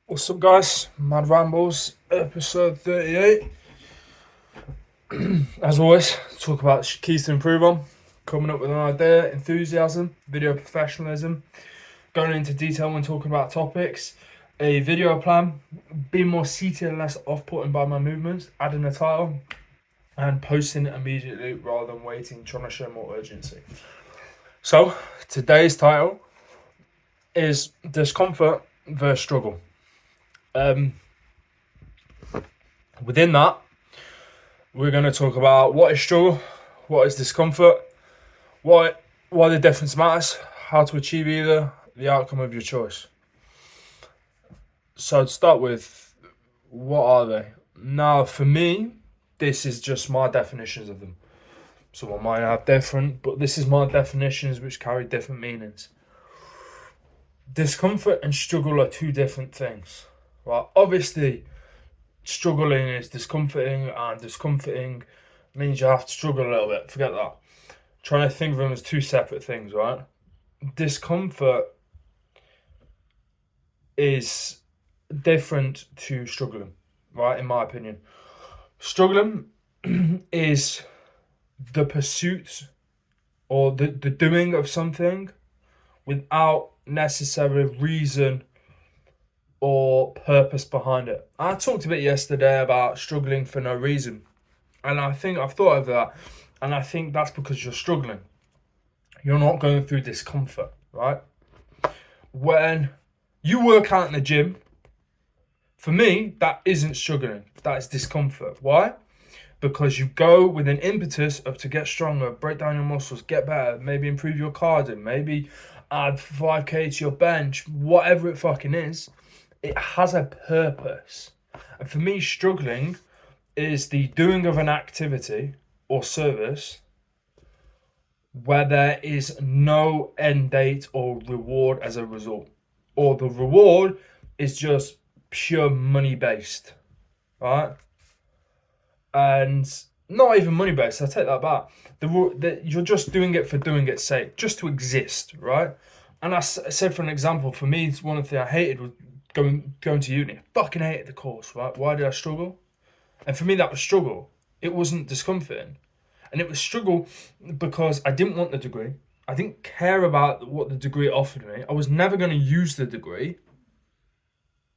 What's up, guys? Mad Rambles, episode 38. As always, talk about keys to improve on, coming up with an idea, enthusiasm, video professionalism, going into detail when talking about topics, a video plan, being more seated and less off-putting by my movements, adding a title, and posting immediately rather than waiting, trying to show more urgency. So, today's title is Discomfort versus Struggle. Within that, we're going to talk about what is struggle, what is discomfort, why the difference matters, how to achieve either, the outcome of your choice. So to start with, what are they? Now, for me, this is just my definitions of them. Someone might have different, but this is my definitions which carry different meanings. Discomfort and struggle are two different things, right? Obviously, struggling is discomforting, and discomforting means you have to struggle a little bit. Forget that. Trying to think of them as two separate things, right? Discomfort is different to struggling, right? In my opinion, struggling is the pursuit or the doing of something without necessary reason or purpose behind it. I talked a bit yesterday about struggling for no reason, and I think I've thought of that, and I think that's because you're struggling. You're not going through discomfort, right? When you work out in the gym, for me, that isn't struggling. That is discomfort. Why? Because you go with an impetus of to get stronger, break down your muscles, get better, maybe improve your cardio, maybe add 5k to your bench, whatever it fucking is. It has a purpose. And for me, struggling is the doing of an activity or service where there is no end date or reward as a result. Or the reward is just pure money based, right? And not even money based, I take that back. You're just doing it for doing its sake, just to exist, right? And I said, for an example, for me, it's one of the things I hated was going to uni. I fucking hated the course, right? Why did I struggle? And for me, that was struggle. It wasn't discomforting. And it was struggle because I didn't want the degree. I didn't care about what the degree offered me. I was never going to use the degree.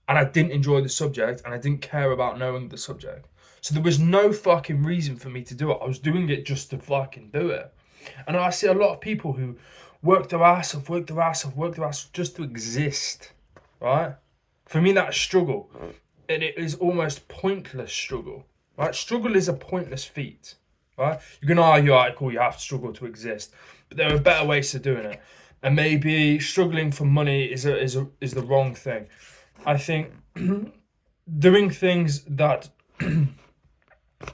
And I didn't enjoy the subject, and I didn't care about knowing the subject. So there was no fucking reason for me to do it. I was doing it just to fucking do it. And I see a lot of people who work their ass off just to exist, right? For me, that's struggle. And it is almost pointless struggle, right? Struggle is a pointless feat, right? You can argue, all right, cool, you have to struggle to exist. But there are better ways to doing it. And maybe struggling for money is the wrong thing. I think doing things that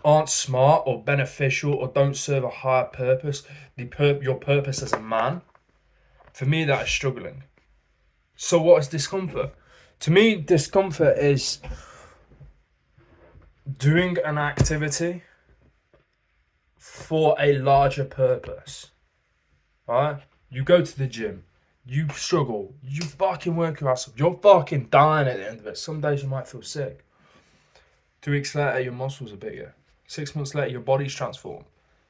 aren't smart or beneficial or don't serve a higher purpose, your purpose as a man, for me, that is struggling. So what is discomfort? To me, discomfort is doing an activity for a larger purpose, right? You go to the gym, you struggle, you fucking work your ass off, you're fucking dying at the end of it. Some days you might feel sick. 2 weeks later, your muscles are bigger. 6 months later, your body's transformed.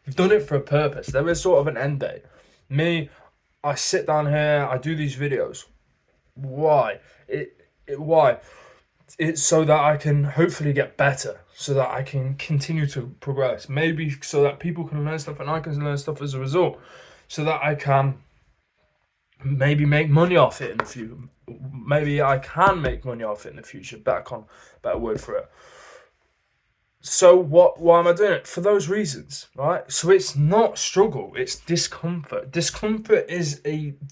You've done it for a purpose. There is sort of an end date. Me, I sit down here, I do these videos. Why? Why? It's so that I can hopefully get better, so that I can continue to progress. Maybe so that people can learn stuff and I can learn stuff as a result, so that I can maybe make money off it in the future. Maybe I can make money off it in the future. Better word for it. So why am I doing it? For those reasons, right? So it's not struggle, it's discomfort. Discomfort is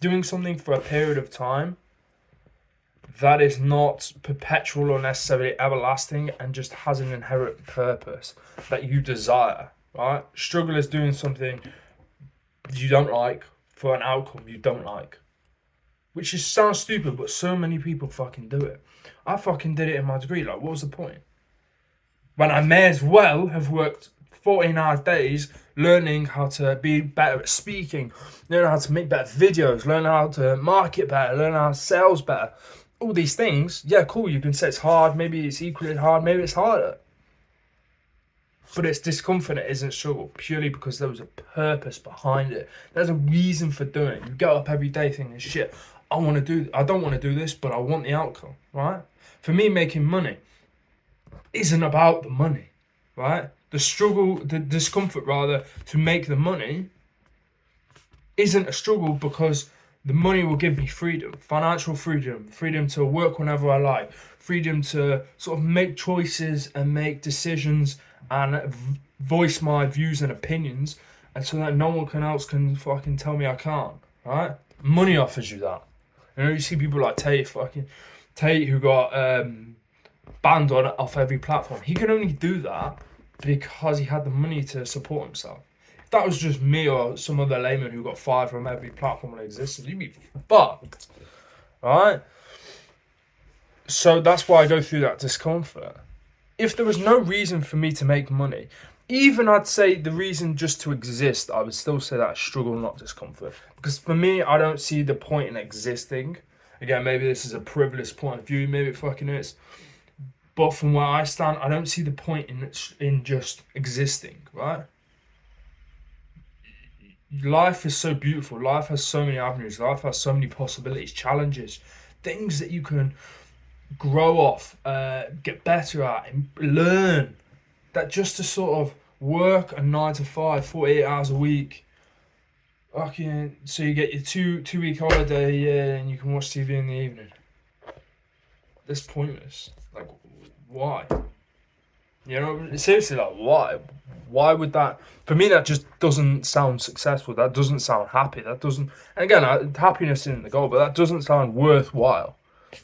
doing something for a period of time that is not perpetual or necessarily everlasting and just has an inherent purpose that you desire, right? Struggle is doing something you don't like for an outcome you don't like. Which sounds stupid, but so many people fucking do it. I fucking did it in my degree. Like, what was the point? When I may as well have worked 14-hour days learning how to be better at speaking, learning how to make better videos, learning how to market better, learning how to sales better. all these things, yeah, cool, you can say it's hard, maybe it's equally hard, maybe it's harder. But it's discomfort, it isn't struggle, purely because there was a purpose behind it. There's a reason for doing it. You get up every day thinking, shit, I don't want to do this, but I want the outcome, right? For me, making money isn't about the money, right? The struggle, the discomfort rather, to make the money isn't a struggle because the money will give me freedom, financial freedom, freedom to work whenever I like, freedom to sort of make choices and make decisions and voice my views and opinions, and so that no one else can fucking tell me I can't, right? Money offers you that. You know, you see people like Tate who got banned off every platform. He could only do that because he had the money to support himself. If that was just me or some other layman who got fired from every platform that existed, you'd be fucked, right? So that's why I go through that discomfort. If there was no reason for me to make money, even I'd say the reason just to exist, I would still say that struggle, not discomfort. Because for me, I don't see the point in existing. Again, maybe this is a privileged point of view, maybe it fucking is. But from where I stand, I don't see the point in just existing, right? Life is so beautiful. Life has so many avenues. Life has so many possibilities, challenges, things that you can grow off, get better at, and learn. That just to sort of work a 9 to 5, 48 hours a week. Okay, so you get your two-week holiday, yeah, and you can watch TV in the evening. That's pointless. Like, why? You know, seriously, like, why? Why would that? For me, that just doesn't sound successful. That doesn't sound happy. That doesn't. And again, happiness isn't the goal, but that doesn't sound worthwhile.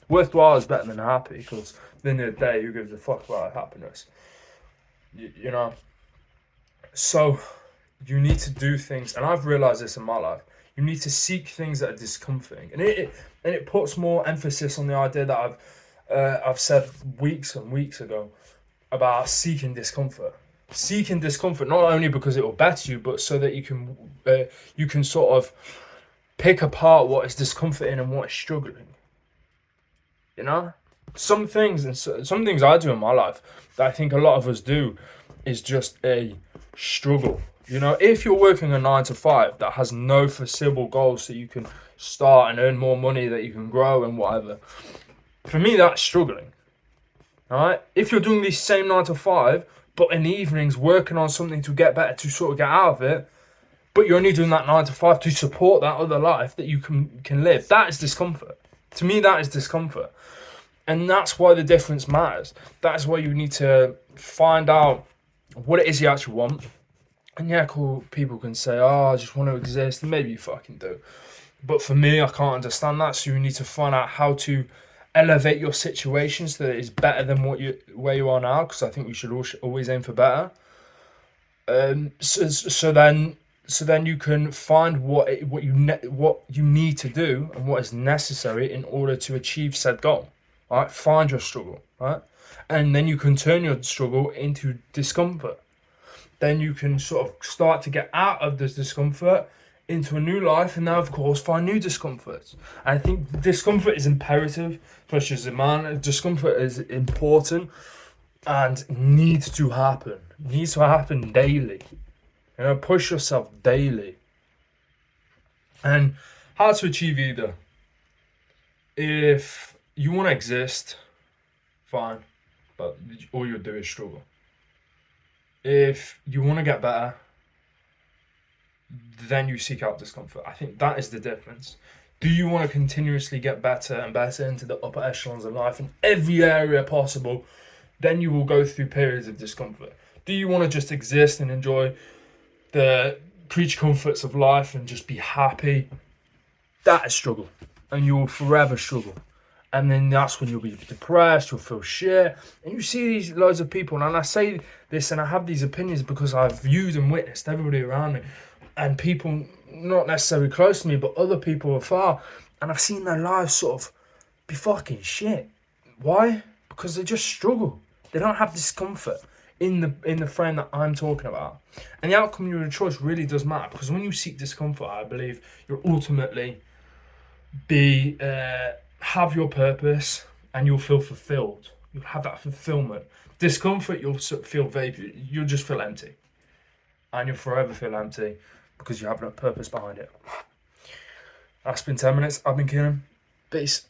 Worthwhile is better than happy, because at the end of the day, who gives a fuck about happiness? You know. So you need to do things, and I've realized this in my life. You need to seek things that are discomforting, and it puts more emphasis on the idea that I've said weeks and weeks ago about seeking discomfort. Seeking discomfort not only because it will better you, but so that you can sort of pick apart what is discomforting and what is struggling. You know, some things I do in my life that I think a lot of us do is just a struggle. You know, if you're working a 9 to 5 that has no foreseeable goals so you can start and earn more money, that you can grow and whatever, for me that's struggling. Alright? If you're doing this same 9 to 5, but in the evenings working on something to get better, to sort of get out of it, but you're only doing that 9 to 5 to support that other life that you can live, that is discomfort. To me, that is discomfort. And that's why the difference matters. That's why you need to find out what it is you actually want. And yeah, cool, people can say, oh, I just want to exist, and maybe you fucking do. But for me, I can't understand that, so you need to find out how to elevate your situation so that it's better than where you are now, because I think we should always aim for better. So then you can find what you need to do and what is necessary in order to achieve said goal. All right, find your struggle, right, and then you can turn your struggle into discomfort. Then you can sort of start to get out of this discomfort into a new life, and now of course find new discomforts. I think discomfort is imperative, especially as a man. Discomfort is important and needs to happen. Needs to happen daily. You know, push yourself daily. And how to achieve either. If you want to exist, fine, but all you'll do is struggle. If you want to get better, then you seek out discomfort. I think that is the difference. Do you want to continuously get better and better into the upper echelons of life in every area possible? Then you will go through periods of discomfort. Do you want to just exist and enjoy the creature comforts of life and just be happy? That is struggle, and you will forever struggle. And then that's when you'll be depressed, you'll feel shit. And you see these loads of people, and I say this and I have these opinions because I've viewed and witnessed everybody around me, and people not necessarily close to me, but other people afar, and I've seen their lives sort of be fucking shit. Why? Because they just struggle. They don't have discomfort in the frame that I'm talking about. And the outcome of your choice really does matter, because when you seek discomfort, I believe you'll ultimately be have your purpose and you'll feel fulfilled. You'll have that fulfillment. Discomfort, you'll feel vapor. You'll just feel empty. And you'll forever feel empty because you have no purpose behind it. That's been 10 minutes. I've been Kieran. Peace.